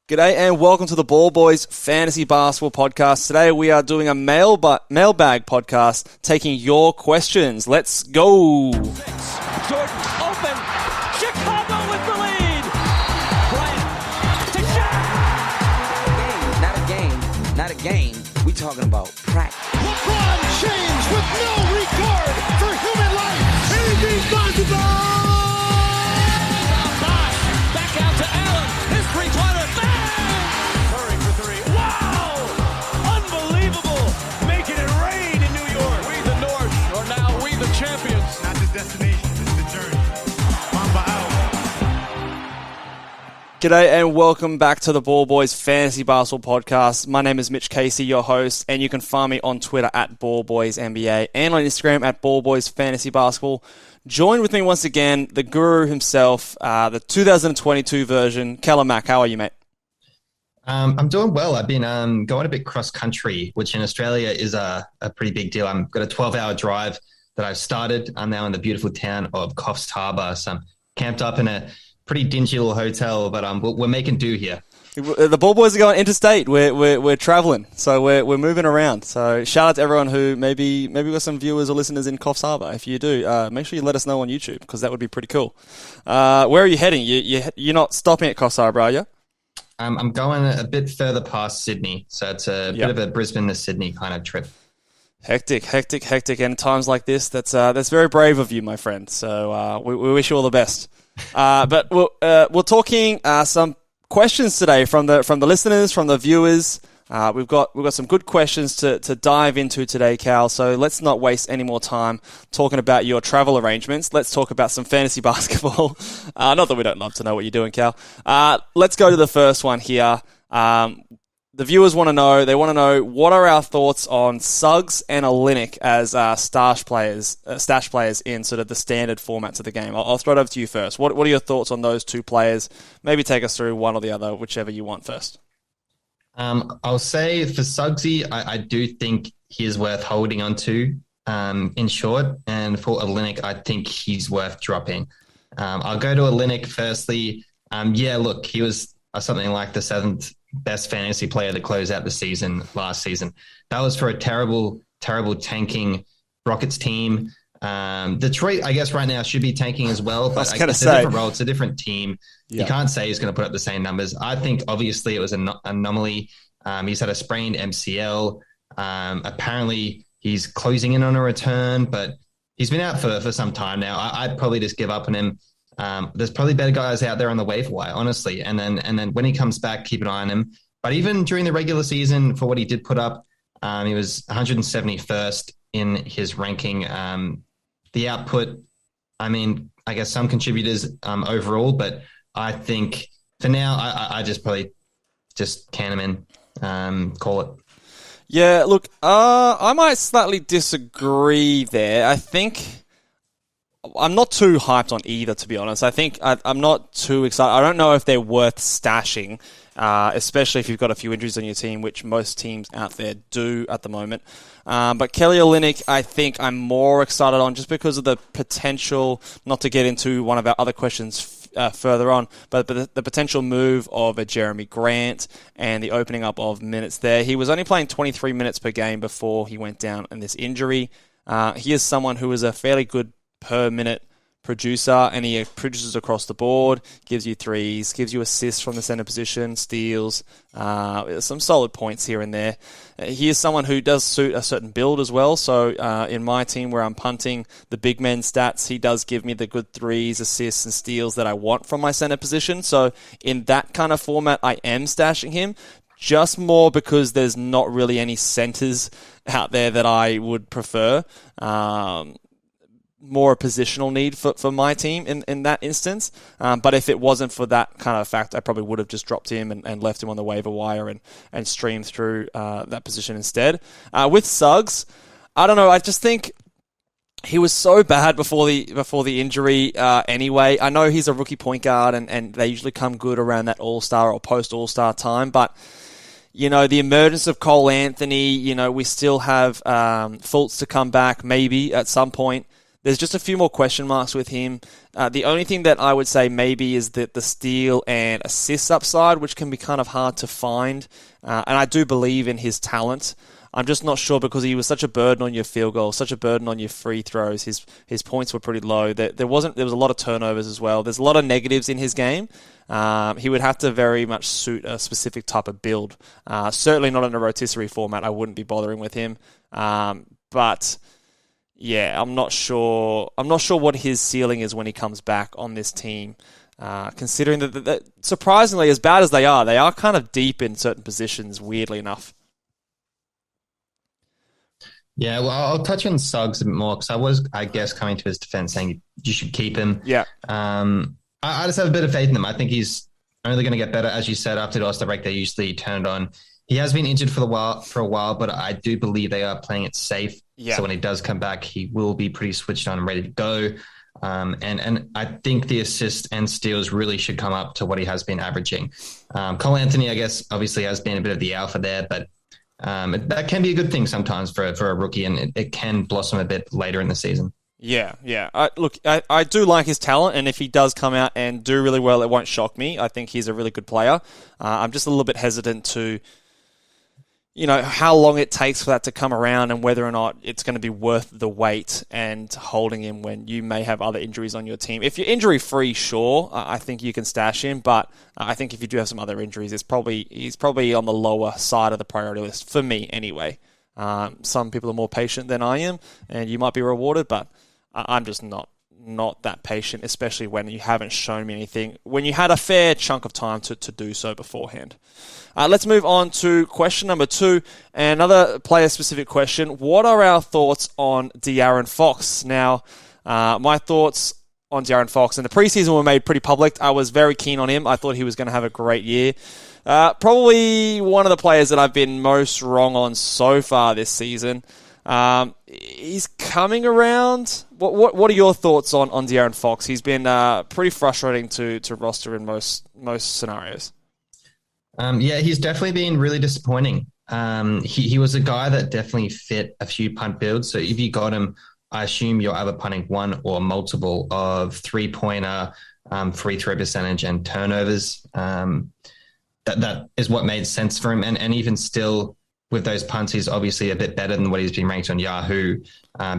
G'day and welcome to the Ball Boys Fantasy Basketball Podcast. Today we are doing a mailbag podcast, taking your questions. Let's go. Jordan open. Chicago with the lead. Bryant to shot. Not a game. We talking about practice. LeBron James with no regard for human life. Anything's possible. Back out to Allen. His three-pointer. Bang! Curry for three. Wow! Unbelievable. Making it rain in New York. We the North are now we the champions. Not the destination, it's the journey. Mamba out. G'day and welcome back to the Ball Boys Fantasy Basketball Podcast. My name is Mitch Casey, your host, and you can find me on Twitter at BallBoysNBA and on Instagram at BallBoysFantasyBasketball. Join with me once again, the guru himself, the 2022 version, Cal Mack. How are you, mate? I'm doing well. I've been going a bit cross-country, which in Australia is a pretty big deal. I've got a 12-hour drive that I've started. I'm now in the beautiful town of Coffs Harbour, so I'm camped up in a pretty dingy little hotel, but we're making do here. The Ball Boys are going interstate. We're traveling, so we're moving around. So shout out to everyone who maybe we've got some viewers or listeners in Coffs Harbour. If you do, make sure you let us know on YouTube because that would be pretty cool. Where are you heading? You're not stopping at Coffs Harbour, are you? I'm going a bit further past Sydney, so it's a bit of a Brisbane to Sydney kind of trip. Hectic. And times like this, that's very brave of you, my friend. So we wish you all the best. But we're talking some questions today from the listeners, from the viewers. We've got some good questions to dive into today, Cal. So let's not waste any more time talking about your travel arrangements. Let's talk about some fantasy basketball. Not that we don't love to know what you're doing, Cal. Let's go to the first one here. The viewers want to know what are our thoughts on Suggs and Olynyk as stash players in sort of the standard formats of the game. I'll throw it over to you first. What are your thoughts on those two players? Maybe take us through one or the other, whichever you want first. I'll say for Suggsy, I do think he is worth holding on to in short. And for Olynyk, I think he's worth dropping. I'll go to Olynyk firstly. Look, he was something like the seventh best fantasy player to close out the season last season. That was for a terrible tanking Rockets team. Detroit, I guess right now should be tanking as well, but it's a different role. It's a different team. Yeah. You can't say he's going to put up the same numbers. I think obviously it was an anomaly. He's had a sprained MCL. Apparently he's closing in on a return, but he's been out for some time now. I'd probably just give up on him. There's probably better guys out there on the waiver wire, honestly. And then when he comes back, keep an eye on him. But even during the regular season, for what he did put up, he was 171st in his ranking. The output, I mean, I guess some contributors overall, but I think for now, I just probably just can him in, call it. Yeah, look, I might slightly disagree there. I think I'm not too hyped on either, to be honest. I think I'm not too excited. I don't know if they're worth stashing, especially if you've got a few injuries on your team, which most teams out there do at the moment. But Kelly Olynyk, I think I'm more excited on just because of the potential, not to get into one of our other questions further on, but the potential move of a Jeremy Grant and the opening up of minutes there. He was only playing 23 minutes per game before he went down in this injury. He is someone who is a fairly good per minute producer, and he produces across the board, gives you threes, gives you assists from the center position, steals, some solid points here and there. He is someone who does suit a certain build as well. So in my team where I'm punting the big men stats, he does give me the good threes, assists, and steals that I want from my center position. So in that kind of format, I am stashing him. Just more because there's not really any centers out there that I would prefer. More a positional need for my team in that instance. But if it wasn't for that kind of fact, I probably would have just dropped him and left him on the waiver wire and streamed through that position instead. With Suggs, I don't know. I just think he was so bad before the injury anyway. I know he's a rookie point guard and they usually come good around that All-Star or post-All-Star time, but you know, the emergence of Cole Anthony, you know, we still have Fultz to come back maybe at some point. There's just a few more question marks with him. The only thing that I would say maybe is that the steal and assist upside, which can be kind of hard to find. And I do believe in his talent. I'm just not sure because he was such a burden on your field goal, such a burden on your free throws. His points were pretty low. There was a lot of turnovers as well. There's a lot of negatives in his game. He would have to very much suit a specific type of build. Certainly not in a rotisserie format. I wouldn't be bothering with him. But yeah, I'm not sure what his ceiling is when he comes back on this team. Considering that surprisingly, as bad as they are kind of deep in certain positions, weirdly enough. Yeah, well, I'll touch on Suggs a bit more because I was, I guess, coming to his defense saying you should keep him. Yeah. I just have a bit of faith in him. I think he's only going to get better. As you said, after the All-Star break, they usually turned on. He has been injured for a while, but I do believe they are playing it safe. Yeah. So when he does come back, he will be pretty switched on and ready to go. And I think the assists and steals really should come up to what he has been averaging. Cole Anthony, I guess, obviously has been a bit of the alpha there, but that can be a good thing sometimes for a rookie, and it can blossom a bit later in the season. Yeah. I do like his talent, and if he does come out and do really well, it won't shock me. I think he's a really good player. I'm just a little bit hesitant to, how long it takes for that to come around and whether or not it's going to be worth the wait and holding him when you may have other injuries on your team. If you're injury-free, sure, I think you can stash him, but I think if you do have some other injuries, he's probably on the lower side of the priority list, for me anyway. Some people are more patient than I am, and you might be rewarded, but I'm just not that patient, especially when you haven't shown me anything, when you had a fair chunk of time to do so beforehand. Let's move on to question number 2, and another player-specific question. What are our thoughts on De'Aaron Fox? Now, my thoughts on De'Aaron Fox in the preseason were made pretty public. I was very keen on him. I thought he was going to have a great year. Probably one of the players that I've been most wrong on so far this season. He's coming around. What are your thoughts on De'Aaron Fox? He's been pretty frustrating to roster in most scenarios. Yeah, he's definitely been really disappointing. He was a guy that definitely fit a few punt builds. So if you got him, I assume you're either punting one or multiple of 3-pointer, free throw percentage, and turnovers. That is what made sense for him. And even still, with those punts, he's obviously a bit better than what he's been ranked on Yahoo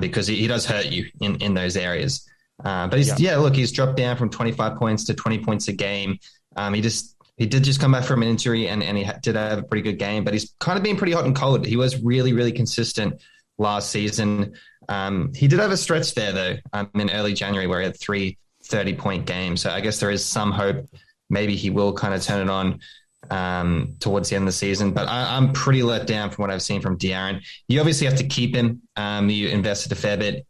because he does hurt you in those areas. But he's dropped down from 25 points to 20 points a game. He did just come back from an injury and he did have a pretty good game, but he's kind of been pretty hot and cold. He was really, really consistent last season. He did have a stretch there, though, in early January where he had 3 30-point games. So I guess there is some hope. Maybe he will kind of turn it on towards the end of the season. But I'm pretty let down from what I've seen from De'Aaron. You obviously have to keep him. You invested a fair bit.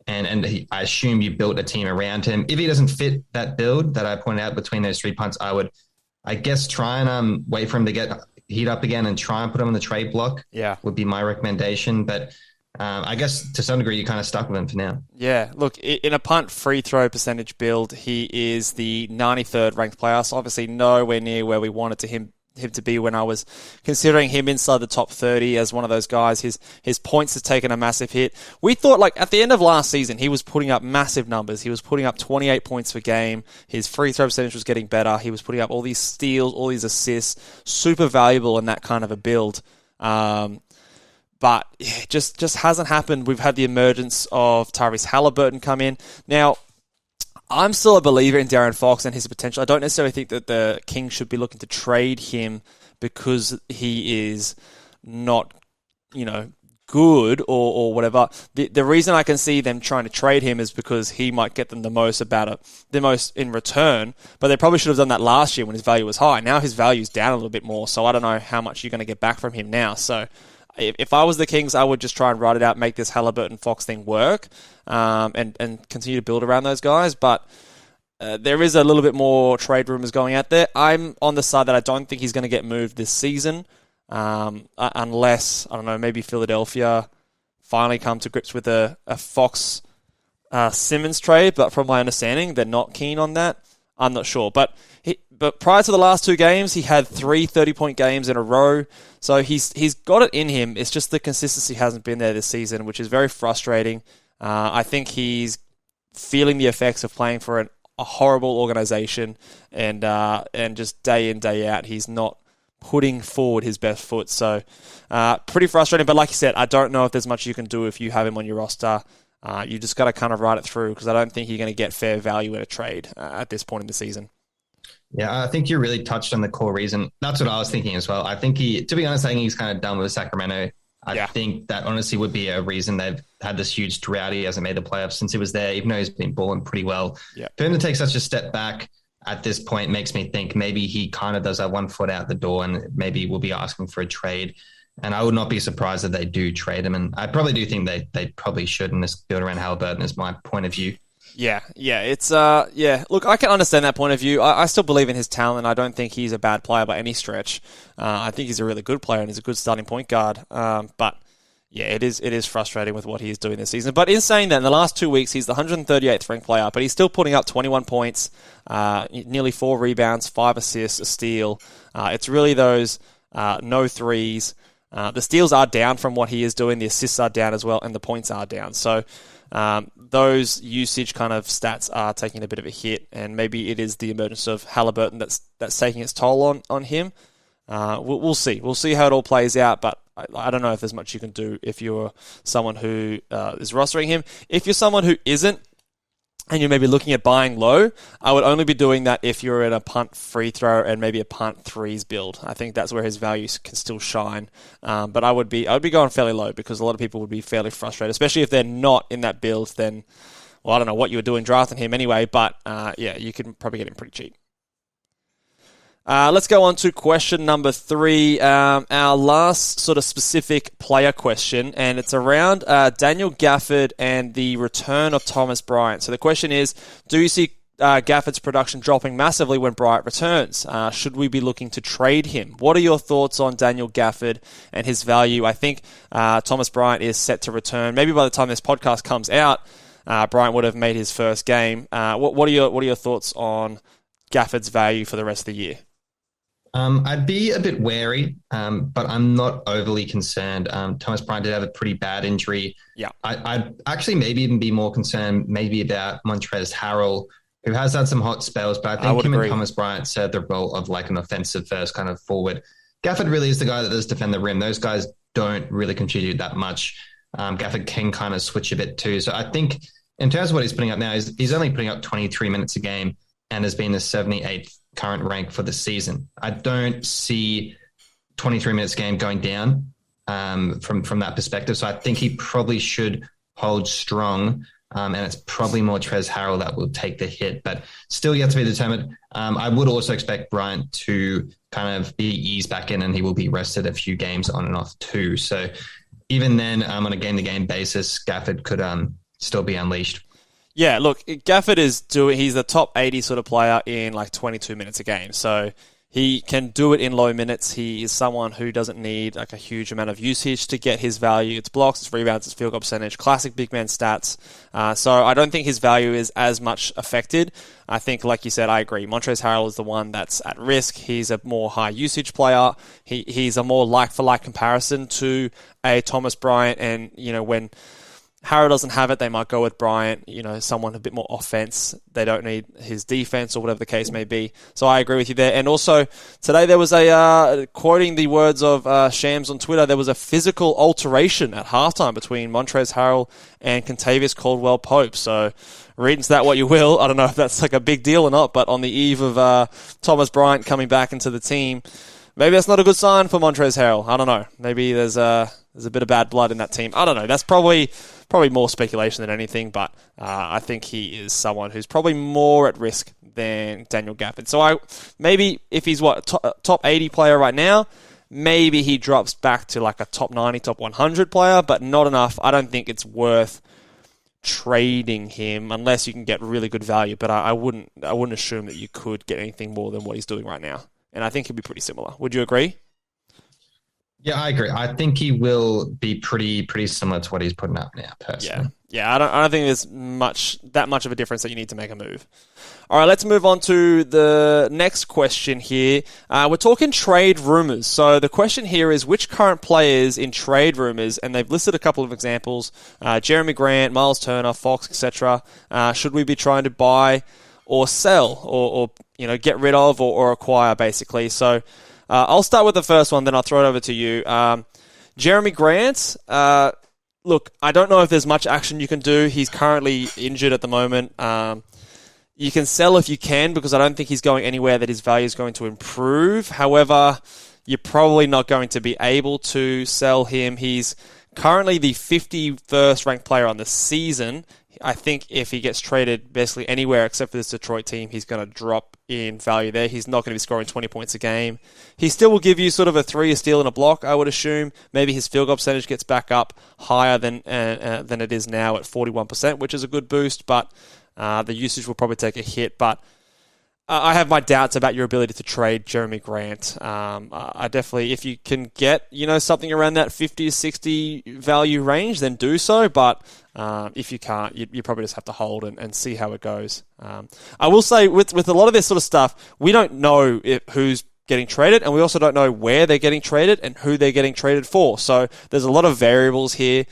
And I assume you built a team around him. If he doesn't fit that build that I pointed out between those 3 punts, I guess try and wait for him to get heat up again and try and put him on the trade block. Yeah, would be my recommendation. But I guess to some degree you're kind of stuck with him for now. Yeah, look, in a punt free throw percentage build, he is the 93rd ranked player. So obviously nowhere near where we wanted him to be when I was considering him inside the top 30 as one of those guys. His points has taken a massive hit. We thought, like, at the end of last season, he was putting up massive numbers. He was putting up 28 points per game. His free throw percentage was getting better. He was putting up all these steals, all these assists. Super valuable in that kind of a build. But it just hasn't happened. We've had the emergence of Tyrese Halliburton come in. Now, I'm still a believer in De'Aaron Fox and his potential. I don't necessarily think that the Kings should be looking to trade him because he is not, good or whatever. The reason I can see them trying to trade him is because he might get them the most in return. But they probably should have done that last year when his value was high. Now his value's down a little bit more, so I don't know how much you're going to get back from him now. So if I was the Kings, I would just try and ride it out, make this Halliburton-Fox thing work, and continue to build around those guys. But there is a little bit more trade rumors going out there. I'm on the side that I don't think he's going to get moved this season, unless, I don't know, maybe Philadelphia finally come to grips with a Fox Simmons trade. But from my understanding, they're not keen on that. I'm not sure. But prior to the last 2 games, he had 3 30-point games in a row. So he's got it in him. It's just the consistency hasn't been there this season, which is very frustrating. I think he's feeling the effects of playing for a horrible organization, and just day in, day out, he's not putting forward his best foot. So pretty frustrating. But like you said, I don't know if there's much you can do if you have him on your roster. You just got to kind of ride it through, because I don't think you're going to get fair value in a trade at this point in the season. Yeah, I think you really touched on the core reason. That's what I was thinking as well. I think to be honest, I think he's kind of done with Sacramento. I think that honestly would be a reason they've had this huge drought. He hasn't made the playoffs since he was there, even though he's been balling pretty well. Yeah. For him to take such a step back at this point makes me think maybe he kind of does have 1 foot out the door, and maybe we'll be asking for a trade. And I would not be surprised if they do trade him. And I probably do think they probably should in this build around Halliburton, is my point of view. Yeah, it's Look, I can understand that point of view. I still believe in his talent. I don't think he's a bad player by any stretch. I think he's a really good player and he's a good starting point guard. But yeah, it is frustrating with what he's doing this season. But in saying that, in the last 2 weeks, he's the 138th ranked player, but he's still putting up 21 points, nearly 4 rebounds, 5 assists, a steal. It's really those no threes. The steals are down from what he is doing. The assists are down as well, and the points are down. So those usage kind of stats are taking a bit of a hit, and maybe it is the emergence of Halliburton that's taking its toll on him. We'll see. We'll see how it all plays out, but I don't know if there's much you can do if you're someone who is rostering him. If you're someone who isn't, and you're maybe looking at buying low, I would only be doing that if you're in a punt free throw and maybe a punt threes build. I think that's where his value can still shine. But I would be going fairly low, because a lot of people would be fairly frustrated, especially if they're not in that build. Then, well, I don't know what you were doing drafting him anyway, but you can probably get him pretty cheap. Let's go on to question number 3, our last sort of specific player question, and it's around Daniel Gafford and the return of Thomas Bryant. So the question is, do you see Gafford's production dropping massively when Bryant returns? Should we be looking to trade him? What are your thoughts on Daniel Gafford and his value? I think Thomas Bryant is set to return. Maybe by the time this podcast comes out, Bryant would have made his first game. What are your thoughts on Gafford's value for the rest of the year? I'd be a bit wary, but I'm not overly concerned. Thomas Bryant did have a pretty bad injury. Yeah, I'd actually maybe even be more concerned maybe about Montrezl Harrell, who has had some hot spells, but I think him and Thomas Bryant serve the role of like an offensive first kind of forward. Gafford really is the guy that does defend the rim. Those guys don't really contribute that much. Gafford can kind of switch a bit too. So I think in terms of what he's putting up now, he's only putting up 23 minutes a game and has been the 78th current rank for the season. I don't see 23 minutes a game going down from that perspective. So I think he probably should hold strong. And it's probably more Trez Harrell that will take the hit, but still yet to be determined. I would also expect Bryant to kind of be eased back in, and he will be rested a few games on and off too. So even then, on a game-to-game basis, Gafford could still be unleashed. Yeah, look, Gafford he's the top 80 sort of player in like 22 minutes a game. So he can do it in low minutes. He is someone who doesn't need like a huge amount of usage to get his value. It's blocks, it's rebounds, it's field goal percentage, classic big man stats. So I don't think his value is as much affected. I think, like you said, I agree. Montrezl Harrell is the one that's at risk. He's a more high usage player. He's a more like-for-like comparison to a Thomas Bryant. And, when Harrell doesn't have it, they might go with Bryant, someone a bit more offense. They don't need his defense or whatever the case may be. So I agree with you there. And also, today there was quoting the words of Shams on Twitter, there was a physical alteration at halftime between Montrezl Harrell and Kentavious Caldwell-Pope. So read into that what you will. I don't know if that's like a big deal or not, but on the eve of Thomas Bryant coming back into the team, maybe that's not a good sign for Montrezl Harrell. I don't know. Maybe there's a bit of bad blood in that team. I don't know. That's probably more speculation than anything, but I think he is someone who's probably more at risk than Daniel Gafford. So maybe if he's top 80 player right now, maybe he drops back to like a top 90, top 100 player, but not enough. I don't think it's worth trading him unless you can get really good value, but I wouldn't assume that you could get anything more than what he's doing right now. And I think he'd be pretty similar. Would you agree? Yeah, I agree. I think he will be pretty similar to what he's putting up now, personally. Yeah. I don't think there's that much of a difference that you need to make a move. All right, let's move on to the next question here. We're talking trade rumors. So the question here is which current players in trade rumors, and they've listed a couple of examples: Jeremy Grant, Miles Turner, Fox, etc. Should we be trying to buy or sell, or get rid of or acquire, basically? So I'll start with the first one, then I'll throw it over to you. Jeremy Grant. Look, I don't know if there's much action you can do. He's currently injured at the moment. You can sell if you can, because I don't think he's going anywhere that his value is going to improve. However, you're probably not going to be able to sell him. He's currently the 51st ranked player on the season. I think if he gets traded basically anywhere except for this Detroit team, he's going to drop in value there. He's not going to be scoring 20 points a game. He still will give you sort of a 3, a steal, and a block, I would assume. Maybe his field goal percentage gets back up higher than it is now at 41%, which is a good boost, but the usage will probably take a hit. But I have my doubts about your ability to trade Jeremy Grant. I definitely, if you can get something around that 50 to 60 value range, then do so. But if you can't, you probably just have to hold and see how it goes. I will say with a lot of this sort of stuff, we don't know who's getting traded, and we also don't know where they're getting traded and who they're getting traded for. So there's a lot of variables here.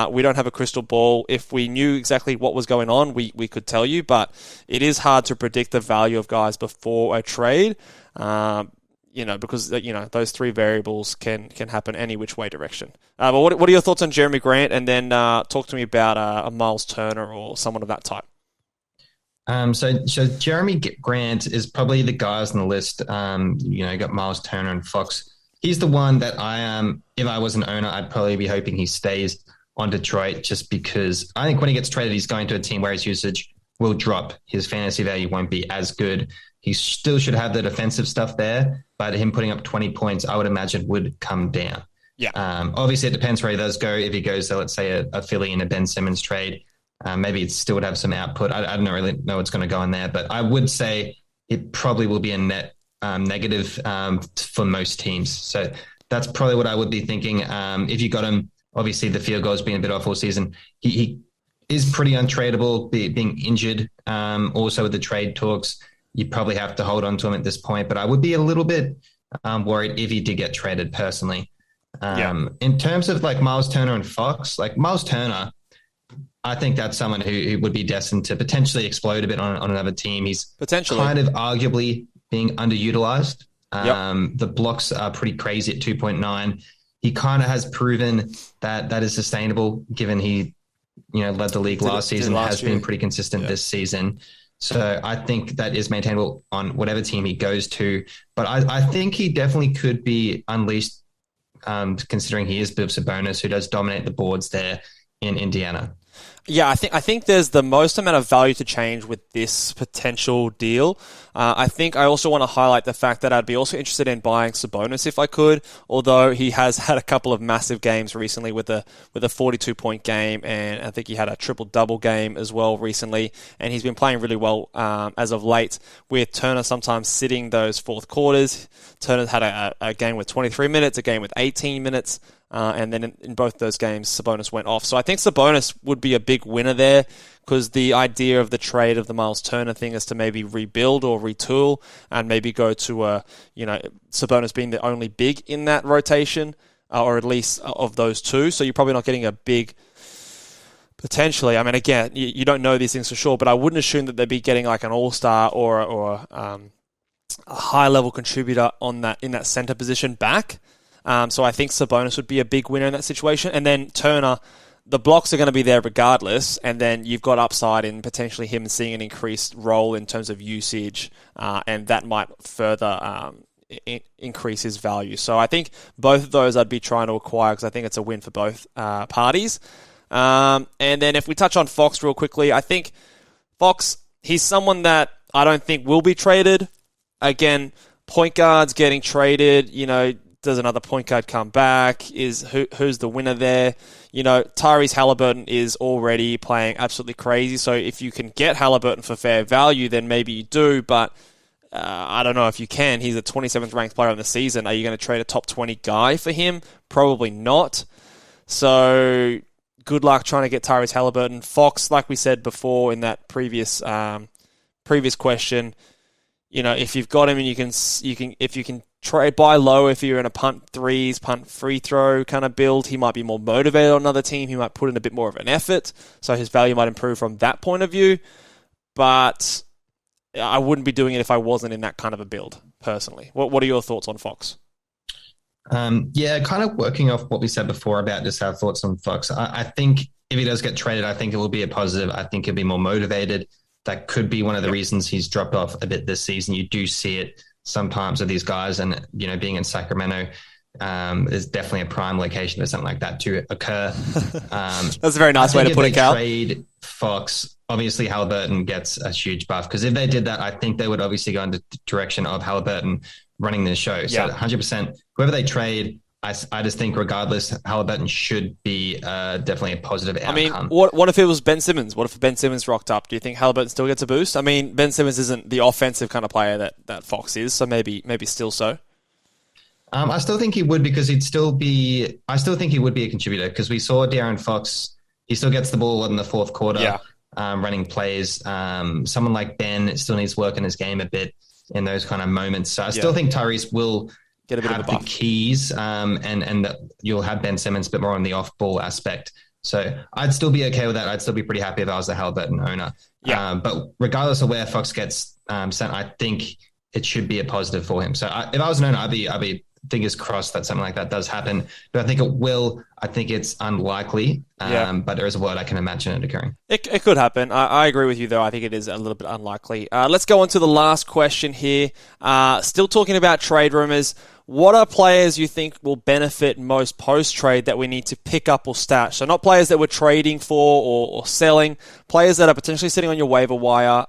We don't have a crystal ball. If we knew exactly what was going on, we could tell you, but it is hard to predict the value of guys before a trade, because those 3 variables can happen any which way direction. But what are your thoughts on Jeremy Grant? And then talk to me about a Miles Turner or someone of that type. So Jeremy Grant is probably the guys on the list. You got Miles Turner and Fox. He's the one that if I was an owner, I'd probably be hoping he stays on Detroit, just because I think when he gets traded, he's going to a team where his usage will drop. His fantasy value won't be as good. He still should have the defensive stuff there, but him putting up 20 points, I would imagine, would come down. Yeah. Obviously, it depends where he does go. If he goes to, let's say, a Philly in a Ben Simmons trade, maybe it still would have some output. I don't really know what's going to go in there, but I would say it probably will be a net negative for most teams. So that's probably what I would be thinking. If you got him, obviously the field goal has been a bit off all season. He is pretty untradeable, being injured. Also with the trade talks, you probably have to hold on to him at this point. But I would be a little bit worried if he did get traded personally. In terms of like Miles Turner and Fox, like Miles Turner, I think that's someone who would be destined to potentially explode a bit on another team. He's potentially kind of arguably being underutilized. The blocks are pretty crazy at 2.9. He kind of has proven that is sustainable, given he led the league last season, has been pretty consistent this season. So I think that is maintainable on whatever team he goes to. But I think he definitely could be unleashed, considering he is a bit of Sabonis, who does dominate the boards there in Indiana. Yeah, I think there's the most amount of value to change with this potential deal. I think I also want to highlight the fact that I'd be also interested in buying Sabonis if I could, although he has had a couple of massive games recently with a 42-point game, and I think he had a triple-double game as well recently, and he's been playing really well as of late, with Turner sometimes sitting those fourth quarters. Turner's had a game with 23 minutes, a game with 18 minutes, and then in both those games, Sabonis went off. So I think Sabonis would be a big winner there, because the idea of the trade of the Miles Turner thing is to maybe rebuild or retool and maybe go to Sabonis being the only big in that rotation, or at least of those two. So you're probably not getting a big, potentially. I mean, again, you don't know these things for sure, but I wouldn't assume that they'd be getting like an all-star or a high-level contributor in that center position back. So I think Sabonis would be a big winner in that situation. And then Turner, the blocks are going to be there regardless, and then you've got upside in potentially him seeing an increased role in terms of usage, and that might further increase his value. So I think both of those I'd be trying to acquire, because I think it's a win for both parties. And then if we touch on Fox real quickly, I think Fox, he's someone that I don't think will be traded. Again, point guards getting traded, does another point guard come back? Who's the winner there? Tyrese Halliburton is already playing absolutely crazy. So if you can get Halliburton for fair value, then maybe you do. But I don't know if you can. He's a 27th ranked player in the season. Are you going to trade a top 20 guy for him? Probably not. So good luck trying to get Tyrese Halliburton. Fox, like we said before in that previous question, if you've got him and you can trade buy low if you're in a punt threes, punt free throw kind of build, he might be more motivated on another team. He might put in a bit more of an effort, so his value might improve from that point of view. But I wouldn't be doing it if I wasn't in that kind of a build, personally. What are your thoughts on Fox? Kind of working off what we said before about just our thoughts on Fox. I think if he does get traded, I think it will be a positive. I think he'll be more motivated. That could be one of the reasons he's dropped off a bit this season. You do see it sometimes with these guys, and being in Sacramento is definitely a prime location for something like that to occur. That's a very nice way to put it, Cal. Trade Fox, obviously Halliburton gets a huge buff, because if they did that, I think they would obviously go in the direction of Halliburton running the show. So 100%, whoever they trade, I just think regardless, Halliburton should be definitely a positive outcome. I mean, what if it was Ben Simmons? What if Ben Simmons rocked up? Do you think Halliburton still gets a boost? I mean, Ben Simmons isn't the offensive kind of player that Fox is, so maybe still so. I still think he would, because I still think he would be a contributor, because we saw De'Aaron Fox, he still gets the ball in the fourth quarter, running plays. Someone like Ben still needs work in his game a bit in those kind of moments. So I still think Tyrese will get a bit have of a buff. The keys, and that you'll have Ben Simmons a bit more on the off-ball aspect. So I'd still be okay with that. I'd still be pretty happy if I was the Halliburton owner. But regardless of where Fox gets sent, I think it should be a positive for him. So if I was an owner, I'd be fingers crossed that something like that does happen. But I think it will. I think it's unlikely, but there is a world I can imagine it occurring. It could happen. I agree with you, though. I think it is a little bit unlikely. Let's go on to the last question here. Still talking about trade rumors. What are players you think will benefit most post-trade that we need to pick up or stash? So not players that we're trading for or selling, players that are potentially sitting on your waiver wire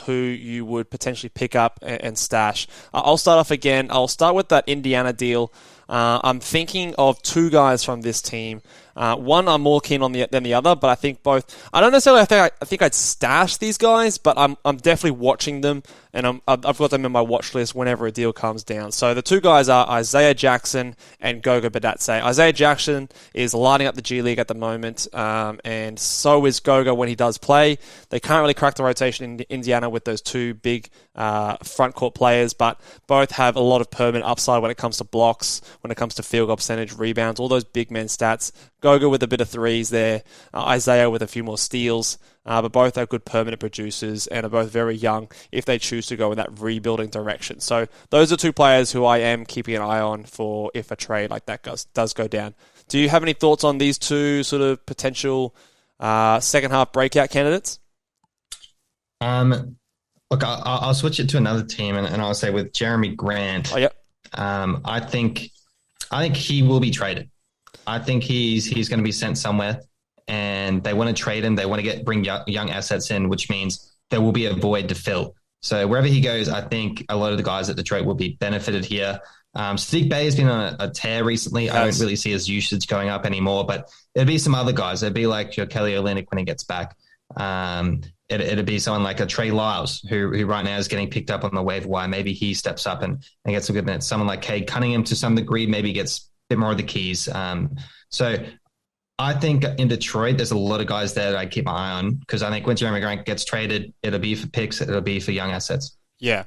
who you would potentially pick up and stash. I'll start off again. I'll start with that Indiana deal. I'm thinking of two guys from this team. One I'm more keen on than the other, but I think both. I don't necessarily think I'd stash these guys, but I'm definitely watching them, and I've got them in my watch list whenever a deal comes down. So the two guys are Isaiah Jackson and Goga Bitadze. Isaiah Jackson is lighting up the G League at the moment, and so is Goga when he does play. They can't really crack the rotation in Indiana with those two big front court players, but both have a lot of permanent upside when it comes to blocks, when it comes to field goal percentage, rebounds, all those big men stats. Goga with a bit of threes there, Isaiah with a few more steals, but both are good permanent producers and are both very young if they choose to go in that rebuilding direction. So those are two players who I am keeping an eye on for if a trade like that does go down. Do you have any thoughts on these two sort of potential second half breakout candidates? Look, I'll switch it to another team, and I'll say with Jeremy Grant. Oh, yep. I think he will be traded. I think he's going to be sent somewhere, and they want to trade him. They want to bring young assets in, which means there will be a void to fill. So wherever he goes, I think a lot of the guys at Detroit will be benefited here. Saddiq Bey has been on a tear recently. Yes. I don't really see his usage going up anymore, but it'd be some other guys. It'd be like your Kelly Olynyk when he gets back. It'd be someone like a Trey Lyles, who right now is getting picked up on the waiver wire. Maybe he steps up and gets some good minutes. Someone like Cade Cunningham to some degree maybe gets a bit more of the keys. So I think in Detroit, there's a lot of guys there that I keep my eye on, because I think when Jeremy Grant gets traded, it'll be for picks, it'll be for young assets. Yeah.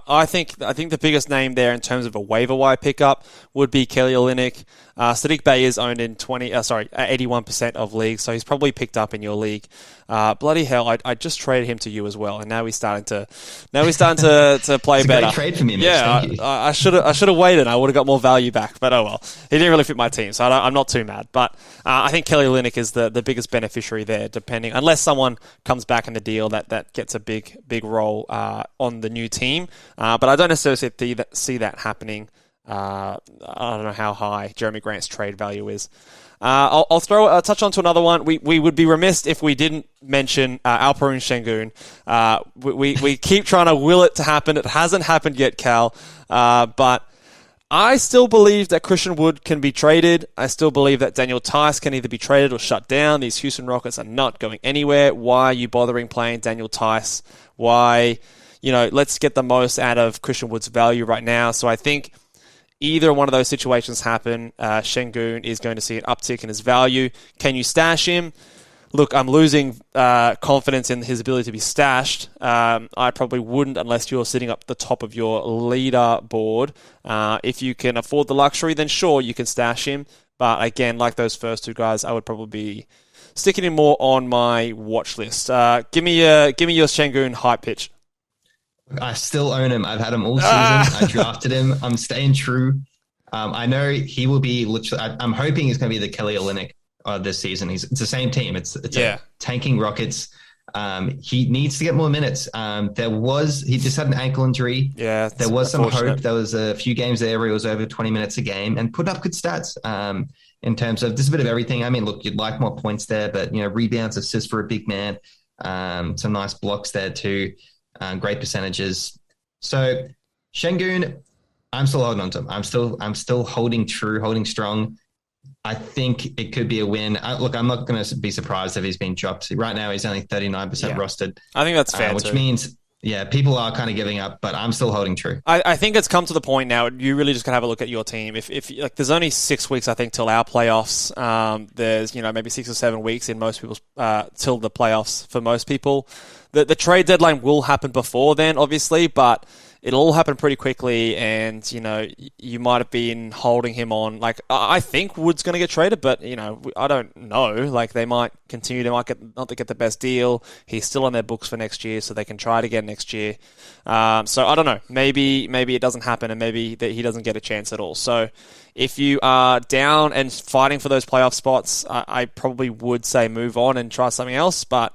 I think the biggest name there in terms of a waiver wire pickup would be Kelly Olynyk. Saddiq Bey is owned in 81% of leagues, so he's probably picked up in your league. Bloody hell, I just traded him to you as well, and now he's starting to play it's better. Great trade for me, Mitch. Yeah, Thank you. I should have waited. I would have got more value back, but oh well. He didn't really fit my team, so I'm not too mad. But I think Kelly Olynyk is the biggest beneficiary there, unless someone comes back in the deal that gets a big role on the new team. But I don't necessarily see that happening. I don't know how high Jeremy Grant's trade value is. I'll touch on to another one. We would be remiss if we didn't mention Alperen Şengün. We keep trying to will it to happen. It hasn't happened yet, Cal. But I still believe that Christian Wood can be traded. I still believe that Daniel Tice can either be traded or shut down. These Houston Rockets are not going anywhere. Why are you bothering playing Daniel Tice? Why? let's get the most out of Christian Wood's value right now. So I think either one of those situations happen, Şengün is going to see an uptick in his value. Can you stash him? Look, I'm losing confidence in his ability to be stashed. I probably wouldn't unless you're sitting up the top of your leaderboard. If you can afford the luxury, then sure, you can stash him. But again, like those first two guys, I would probably be sticking him more on my watch list. Give me your Şengün hype pitch. I still own him. I've had him all season. I drafted him. I'm staying true. I know he will be literally. I'm hoping he's going to be the Kelly Olynyk this season. It's the same team. It's a tanking Rockets. He needs to get more minutes. He just had an ankle injury. Yeah, there was some hope. There was a few games there where he was over 20 minutes a game and put up good stats. In terms of just a bit of everything. I mean, look, you'd like more points there, but rebounds, assists for a big man. Some nice blocks there too. Great percentages. So Şengün, I'm still holding on to him. I'm still holding true, holding strong. I think it could be a win. Look, I'm not going to be surprised if he's been dropped. Right now, he's only 39% rostered. I think that's fair, which means, people are kind of giving up, but I'm still holding true. I think it's come to the point now. You really just got to have a look at your team. If there's only 6 weeks, I think, till our playoffs. There's maybe 6 or 7 weeks in most people's till the playoffs for most people. The trade deadline will happen before then, obviously, but it'll all happen pretty quickly, and, you might have been holding him on. Like, I think Wood's going to get traded, but, I don't know. Like, they might continue. They might not get the best deal. He's still on their books for next year, so they can try it again next year. So, I don't know. Maybe it doesn't happen, and maybe that he doesn't get a chance at all. So, if you are down and fighting for those playoff spots, I probably would say move on and try something else, but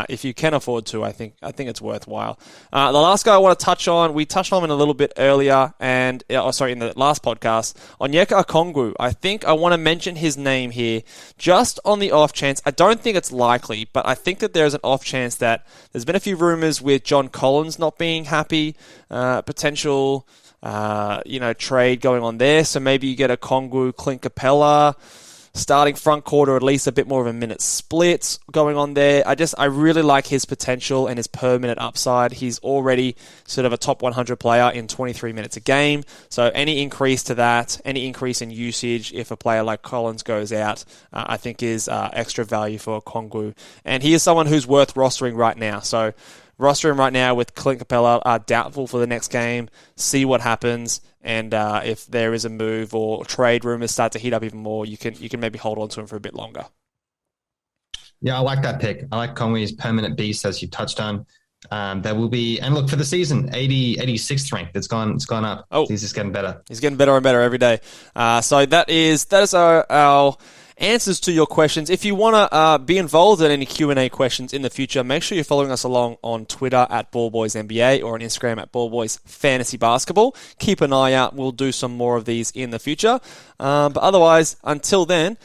if you can afford to, I think it's worthwhile. The last guy I want to touch on, we touched on him a little bit earlier, in the last podcast, Onyeka Okongwu. I think I want to mention his name here, just on the off chance. I don't think it's likely, but I think that there's an off chance that there's been a few rumors with John Collins not being happy, potential, trade going on there. So maybe you get a Okongwu, Clint Capella, starting front court, or at least a bit more of a minute split going on there. I really like his potential and his per minute upside. He's already sort of a top 100 player in 23 minutes a game. So any increase to that, any increase in usage if a player like Collins goes out, I think is extra value for Okongwu. And he is someone who's worth rostering right now. So roster him right now with Clint Capella are doubtful for the next game. See what happens. And if there is a move or trade rumors start to heat up even more, you can maybe hold on to him for a bit longer. Yeah, I like that pick. I like Conway's permanent beast, as you touched on. There will be, and look, for the season, 86th ranked. It's gone up. Oh, he's just getting better. He's getting better and better every day. So that is our answers to your questions. If you want to be involved in any Q&A questions in the future, make sure you're following us along on Twitter at BallBoysNBA or on Instagram at BallBoysFantasyBasketball. Keep an eye out. We'll do some more of these in the future. But otherwise, until then,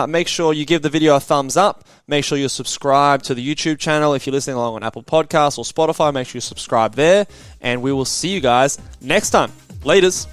make sure you give the video a thumbs up. Make sure you're subscribed to the YouTube channel. If you're listening along on Apple Podcasts or Spotify, make sure you subscribe there. And we will see you guys next time. Laters.